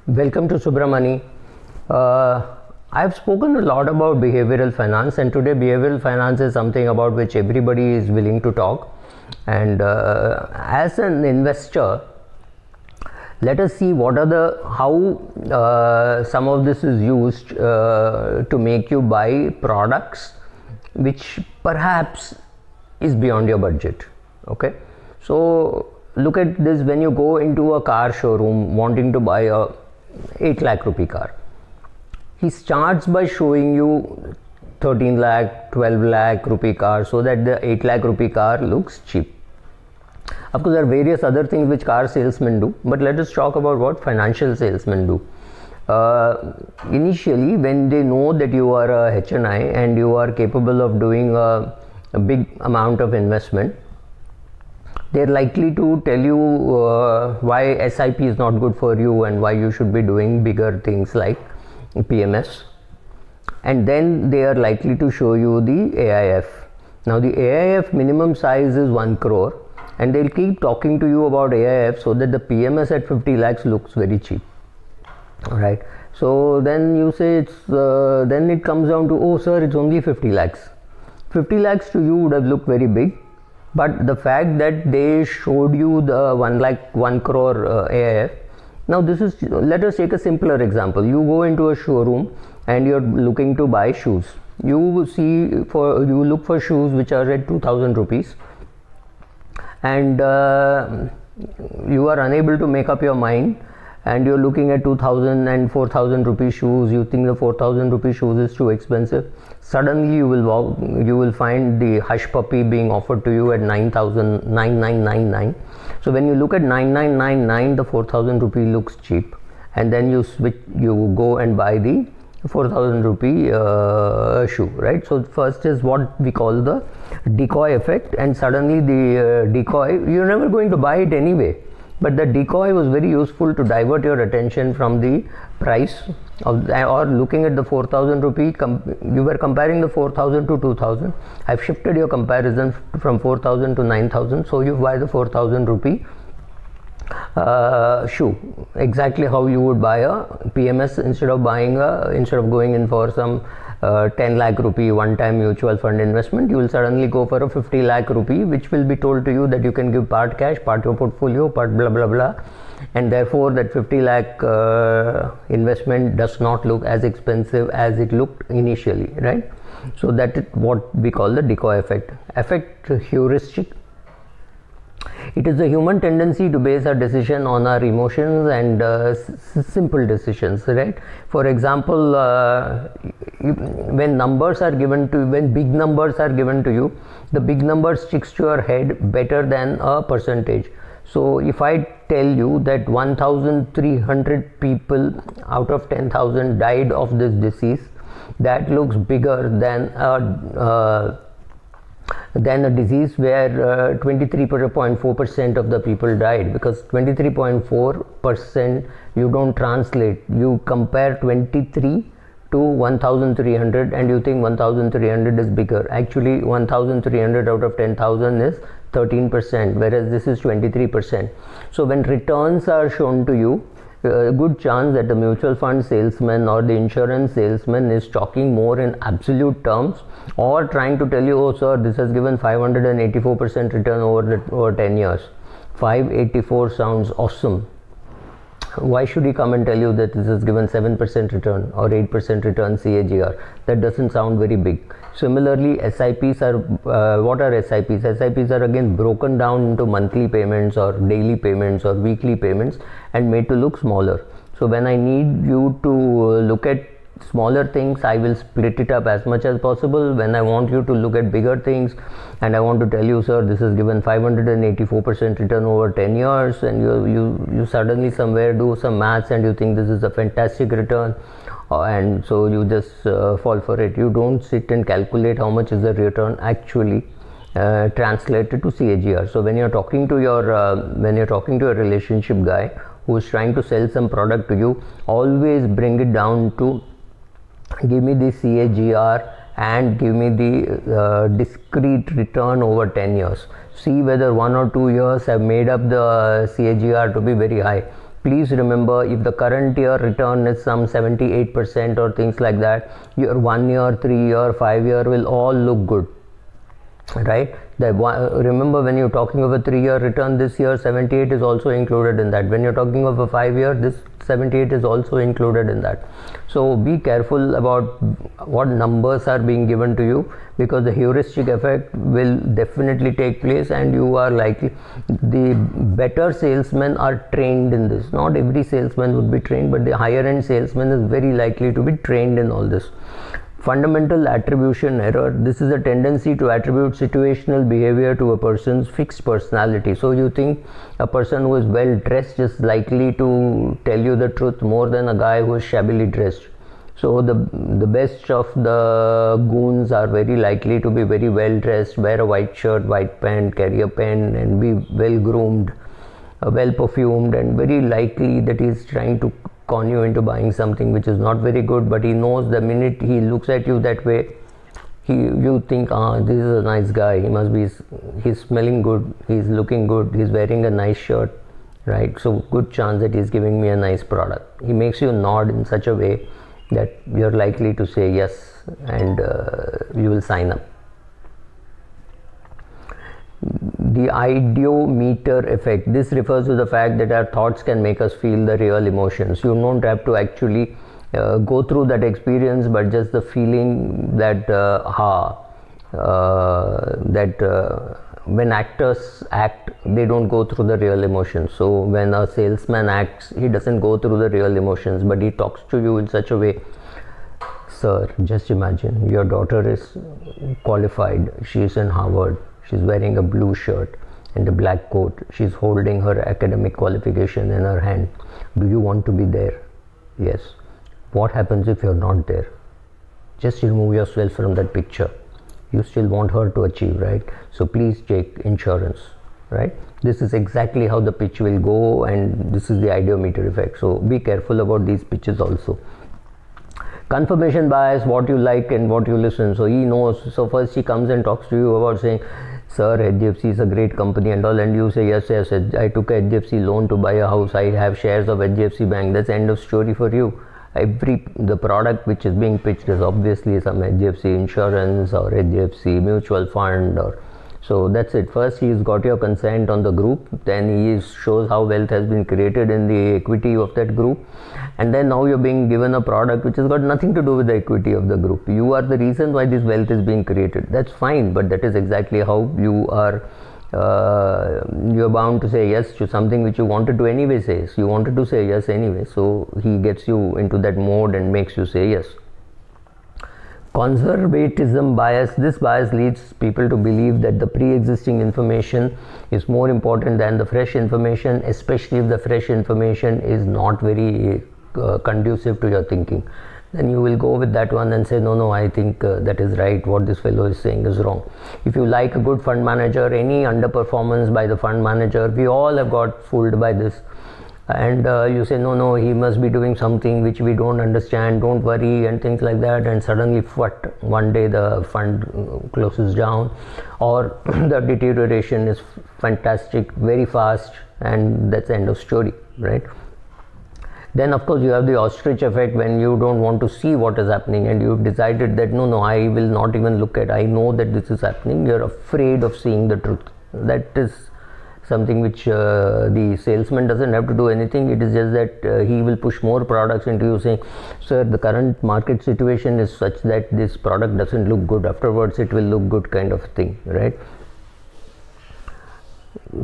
Welcome to Subramani. I've spoken a lot about behavioral finance, and today behavioral finance is something about which everybody is willing to talk. And as an investor, let us see what are how some of this is used to make you buy products which perhaps is beyond your budget. Okay, so look at this: when you go into a car showroom wanting to buy a 8 lakh rupee car, he starts by showing you 13 lakh, 12 lakh rupee car so that the 8 lakh rupee car looks cheap. Of course, there are various other things which car salesmen do, but let us talk about what financial salesmen do. Initially, when they know that you are a HNI and you are capable of doing a big amount of investment, they are likely to tell you why SIP is not good for you and why you should be doing bigger things like PMS. And then they are likely to show you the AIF. Now the AIF minimum size is 1 crore, and they'll keep talking to you about AIF so that the PMS at 50 lakhs looks very cheap. Alright, so then you say it's then it comes down to, oh sir, it's only 50 lakhs. 50 lakhs to you would have looked very big, but the fact that they showed you the 1 crore AIF. Now this is, let us take a simpler example. You go into a showroom and you're looking to buy shoes. You look for shoes which are at 2000 rupees, and you are unable to make up your mind, and you're looking at 2000 and 4000 rupee shoes. You think the 4000 rupee shoes is too expensive. Suddenly you will find the hush puppy being offered to you at 9999. So when you look at 9999, the 4000 rupee looks cheap, and then you go and buy the 4000 rupee shoe, right? So first is what we call the decoy effect, and suddenly the decoy, you're never going to buy it anyway, but the decoy was very useful to divert your attention from the price of, or looking at the 4000 rupee. You were comparing the 4000 to 2000. I've shifted your comparison from 4000 to 9000, so you buy the 4000 rupee shoe, exactly how you would buy a PMS instead of going in for some 10 lakh rupee one-time mutual fund investment. You will suddenly go for a 50 lakh rupee, which will be told to you that you can give part cash, part your portfolio, part blah blah blah, and therefore that 50 lakh investment does not look as expensive as it looked initially, right? So that is what we call the decoy effect. Heuristic. It is the human tendency to base our decision on our emotions and simple decisions, right? For example, when big numbers are given to you, the big number sticks to your head better than a percentage. So if I tell you that 1300 people out of 10,000 died of this disease, that looks bigger than a disease where 23.4% of the people died, because 23.4% you don't translate. You compare 23 to 1300 and you think 1300 is bigger. Actually 1300 out of 10,000 is 13%, whereas this is 23%. So when returns are shown to you, a good chance that the mutual fund salesman or the insurance salesman is talking more in absolute terms, or trying to tell you, oh sir, this has given 584% return over 10 years. 584 sounds awesome. Why should he come and tell you that this has given 7% return or 8% return CAGR? That doesn't sound very big. Similarly, SIPs are, what are SIPs? SIPs are again broken down into monthly payments or daily payments or weekly payments and made to look smaller. So when I need you to look at smaller things, I will split it up as much as possible. When I want you to look at bigger things and I want to tell you, sir, this has given 584% return over 10 years, and you suddenly somewhere do some maths and you think this is a fantastic return, and so you just fall for it. You don't sit and calculate how much is the return actually translated to CAGR. So when you're talking to a relationship guy who is trying to sell some product to you, always bring it down to give me the CAGR and give me the discrete return over 10 years. See whether 1 or 2 years have made up the CAGR to be very high. Please remember, if the current year return is some 78% or things like that, your 1 year, 3 year, 5 year will all look good, right? Remember, when you're talking of a 3 year return, this year 78 is also included in that. When you're talking of a 5 year, this 78 is also included in that. So be careful about what numbers are being given to you, because the heuristic effect will definitely take place, and you are likely, the better salesmen are trained in this. Not every salesman would be trained, but the higher end salesman is very likely to be trained in all this. Fundamental attribution error. This is a tendency to attribute situational behavior to a person's fixed personality. So you think a person who is well dressed is likely to tell you the truth more than a guy who is shabbily dressed. So the best of the goons are very likely to be very well dressed, wear a white shirt, white pant, carry a pen, and be well groomed, well perfumed, and very likely that he is trying to con you into buying something which is not very good, but he knows the minute he looks at you that way, you think, this is a nice guy, he's smelling good, he's looking good, he's wearing a nice shirt, right? So good chance that he's giving me a nice product. He makes you nod in such a way that you're likely to say yes, and you will sign up. The ideometer effect. This refers to the fact that our thoughts can make us feel the real emotions. You don't have to actually go through that experience, but just the feeling that when actors act, they don't go through the real emotions. So when a salesman acts, he doesn't go through the real emotions, but he talks to you in such a way. Sir, just imagine, your daughter is qualified, she is in Harvard, she's wearing a blue shirt and a black coat, she's holding her academic qualification in her hand. Do you want to be there? Yes. What happens if you're not there? Just remove yourself from that picture. You still want her to achieve, right? So please take insurance, right? This is exactly how the pitch will go, and this is the ideometer effect. So be careful about these pitches also. Confirmation bias, what you like and what you listen. So he knows. So first he comes and talks to you about saying, sir, HDFC is a great company and all, and you say, yes, I took a HDFC loan to buy a house, I have shares of HDFC bank. That's the end of story for you. The product which is being pitched is obviously some HDFC insurance or HDFC mutual fund, or so that's it. First he's got your consent on the group, then he shows how wealth has been created in the equity of that group, and then now you're being given a product which has got nothing to do with the equity of the group. You are the reason why this wealth is being created. That's fine, but that is exactly how you are you're bound to say yes to something which you wanted to anyway say. You wanted to say yes anyway, so he gets you into that mode and makes you say yes. Conservatism bias. This bias leads people to believe that the pre-existing information is more important than the fresh information, especially if the fresh information is not very conducive to your thinking. Then you will go with that one and say, no, I think that is right, what this fellow is saying is wrong. If you like a good fund manager, any underperformance by the fund manager, we all have got fooled by this, and you say, no, he must be doing something which we don't understand, don't worry, and things like that, and suddenly one day the fund closes down, or the deterioration is fantastic, very fast, and that's the end of story, right? Then of course you have the ostrich effect, when you don't want to see what is happening and you've decided that no, I will not even look at, I know that this is happening. You're afraid of seeing the truth. That is something which the salesman doesn't have to do anything. It is just that he will push more products into you, saying, sir, the current market situation is such that this product doesn't look good, afterwards it will look good, kind of thing, right?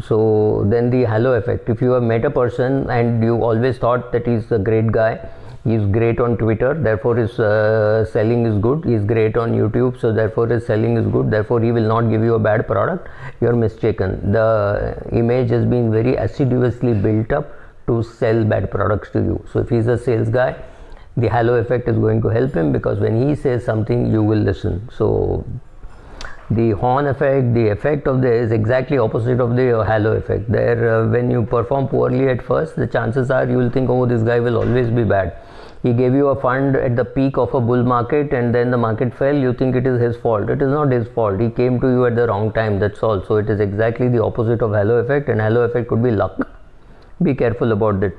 So then the halo effect. If you have met a person and you always thought that he's a great guy, he's great on Twitter, therefore his selling is good, he's great on YouTube, so therefore his selling is good, therefore he will not give you a bad product, you're mistaken. The image has been very assiduously built up to sell bad products to you. So if he's a sales guy, the halo effect is going to help him, because when he says something, you will listen. So the horn effect, the effect of this is exactly opposite of the halo effect. There, when you perform poorly at first, the chances are you will think, oh, this guy will always be bad. He gave you a fund at the peak of a bull market and then the market fell, you think it is his fault. It is not his fault. He came to you at the wrong time, that's all. So it is exactly the opposite of halo effect, and halo effect could be luck. Be careful about that.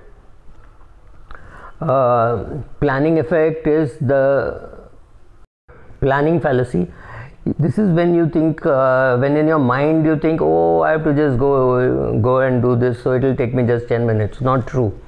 Planning effect is the planning fallacy. This is when you think, when in your mind you think, oh, I have to just go and do this, so it will take me just 10 minutes. Not true.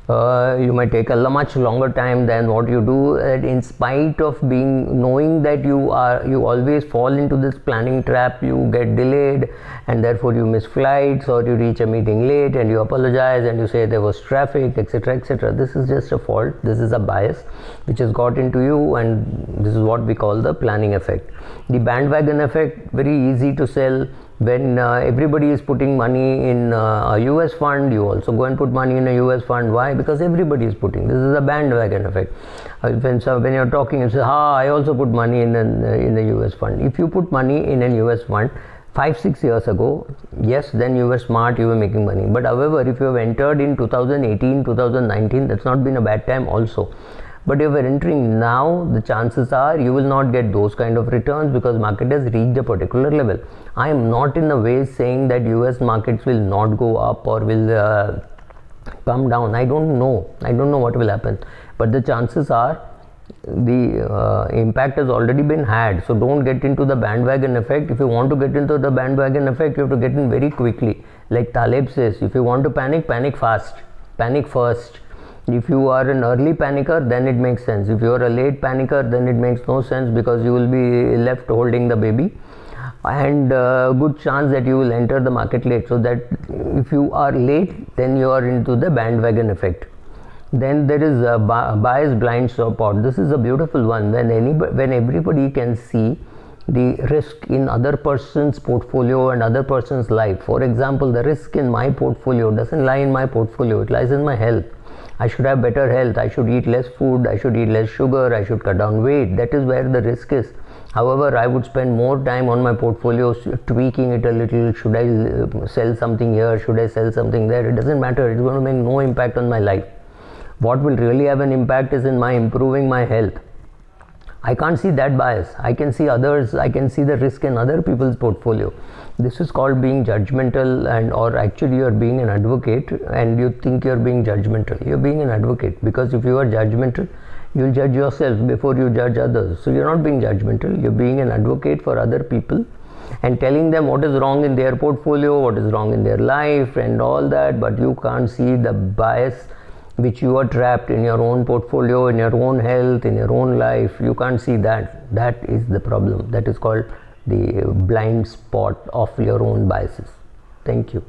You might take a much longer time than what you do, and in spite of knowing that you always fall into this planning trap, you get delayed, and therefore you miss flights, or you reach a meeting late and you apologize and you say there was traffic, etc., etc. This is just a fault. This is a bias which has got into you, and this is what we call the planning effect. The bandwagon effect, very easy to sell. When everybody is putting money in a US fund, you also go and put money in a US fund. Why? Because everybody is putting. This is a bandwagon effect. When you're talking, you say, I also put money in the US fund. If you put money in a US fund 5-6 years ago, yes, then you were smart, you were making money. But however, if you have entered in 2018, 2019, that's not been a bad time also. But if you are entering now, the chances are you will not get those kind of returns, because market has reached a particular level. I am not in the way saying that US markets will not go up or will come down. I don't know what will happen, but the chances are the impact has already been had. So don't get into the bandwagon effect. If you want to get into the bandwagon effect, you have to get in very quickly. Like Taleb says, if you want to panic fast, panic first. If you are an early panicker, then it makes sense. If you are a late panicker, then it makes no sense, because you will be left holding the baby, and good chance that you will enter the market late. So that if you are late, then you are into the bandwagon effect. Then there is a bias blind spot. This is a beautiful one. When everybody can see the risk in other person's portfolio and other person's life. For example, the risk in my portfolio doesn't lie in my portfolio, it lies in my health. I should have better health, I should eat less food, I should eat less sugar, I should cut down weight. That is where the risk is. However, I would spend more time on my portfolio, tweaking it a little. Should I sell something here? Should I sell something there? It doesn't matter. It's going to make no impact on my life. What will really have an impact is in my improving my health. I can't see that bias. I can see others. I can see the risk in other people's portfolio. This is called being judgmental, or actually you are being an advocate, and you think you are being judgmental. You are being an advocate, because if you are judgmental, you will judge yourself before you judge others. So you are not being judgmental. You are being an advocate for other people and telling them what is wrong in their portfolio, what is wrong in their life, and all that. But you can't see the bias which you are trapped in your own portfolio, in your own health, in your own life. You can't see that. That is the problem. That is called the blind spot of your own biases. Thank you.